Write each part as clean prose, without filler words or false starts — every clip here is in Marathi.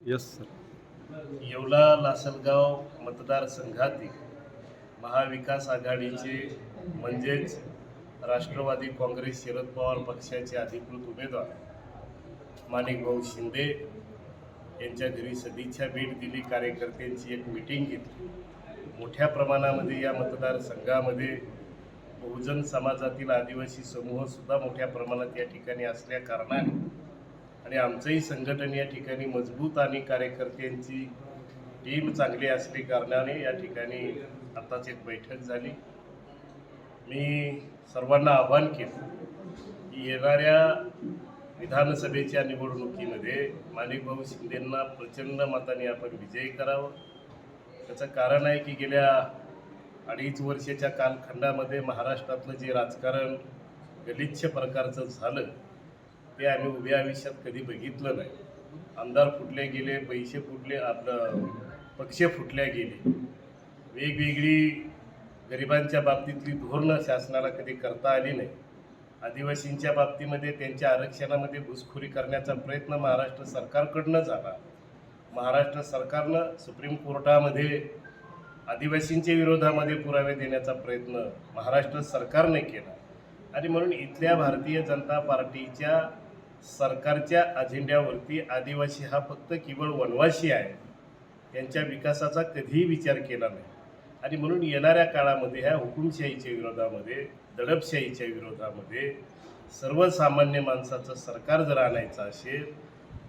Yes sir. येवला लासलगाव मतदारसंघातील महाविकास आघाडीचे म्हणजेच राष्ट्रवादी काँग्रेस शरद पवार पक्षाचे अधिकृत उमेदवार माणिकभाऊ शिंदे यांच्या घरी सदिच्छा भेट दिली. कार्यकर्त्यांची एक मीटिंग घेतली. मोठ्या प्रमाणामध्ये या मतदारसंघामध्ये बहुजन समाजातील आदिवासी समूहसुद्धा मोठ्या प्रमाणात या ठिकाणी असल्या कारणाने आणि आमचंही संघटन या ठिकाणी मजबूत आणि कार्यकर्त्यांची टीम चांगली असली कारणाने या ठिकाणी आताच एक बैठक झाली. मी सर्वांना आवाहन केलं की येणाऱ्या विधानसभेच्या निवडणुकीमध्ये माणिकभाऊ शिंदेंना प्रचंड मताने आपण विजयी करावं. त्याचं कारण आहे की गेल्या 2.5 वर्षाच्या कालखंडामध्ये महाराष्ट्रातलं जे राजकारण गलिच्छ प्रकारचं झालं ते आम्ही उभ्या आयुष्यात कधी बघितलं नाही. आमदार फुटले गेले, पैसे फुटले, आपलं पक्ष फुटल्या गेले, वेगवेगळी गरिबांच्या बाबतीतली धोरणं शासनाला कधी करता आली नाही. आदिवासींच्या बाबतीमध्ये त्यांच्या आरक्षणामध्ये घुसखोरी करण्याचा प्रयत्न महाराष्ट्र सरकारकडनं झाला. महाराष्ट्र सरकारनं सुप्रीम कोर्टामध्ये आदिवासींच्या विरोधामध्ये पुरावे देण्याचा प्रयत्न महाराष्ट्र सरकारने केला आणि म्हणून इथल्या भारतीय जनता पार्टीच्या सरकारच्या अजेंड्यावरती आदिवासी हा फक्त केवळ वनवासी आहे, त्यांच्या विकासाचा कधीही विचार केला नाही. आणि म्हणून येणाऱ्या काळामध्ये ह्या हुकुमशाहीच्या विरोधामध्ये, दडपशाहीच्या विरोधामध्ये सर्वसामान्य माणसाचं सरकार जर आणायचं असेल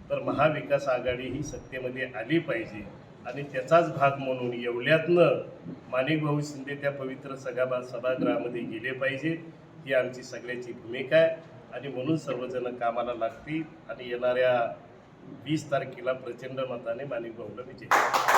तर महाविकास आघाडी ही सत्तेमध्ये आली पाहिजे आणि त्याचाच भाग म्हणून येवल्यातनं माणिकभाऊ शिंदे त्या पवित्र सभागृहामध्ये गेले पाहिजे ही आमची सगळ्याची भूमिका आहे. आणि म्हणून सर्वजण कामाला लागतील आणि येणाऱ्या 20 तारखेला प्रचंड मताने माणिकभाऊला विजय.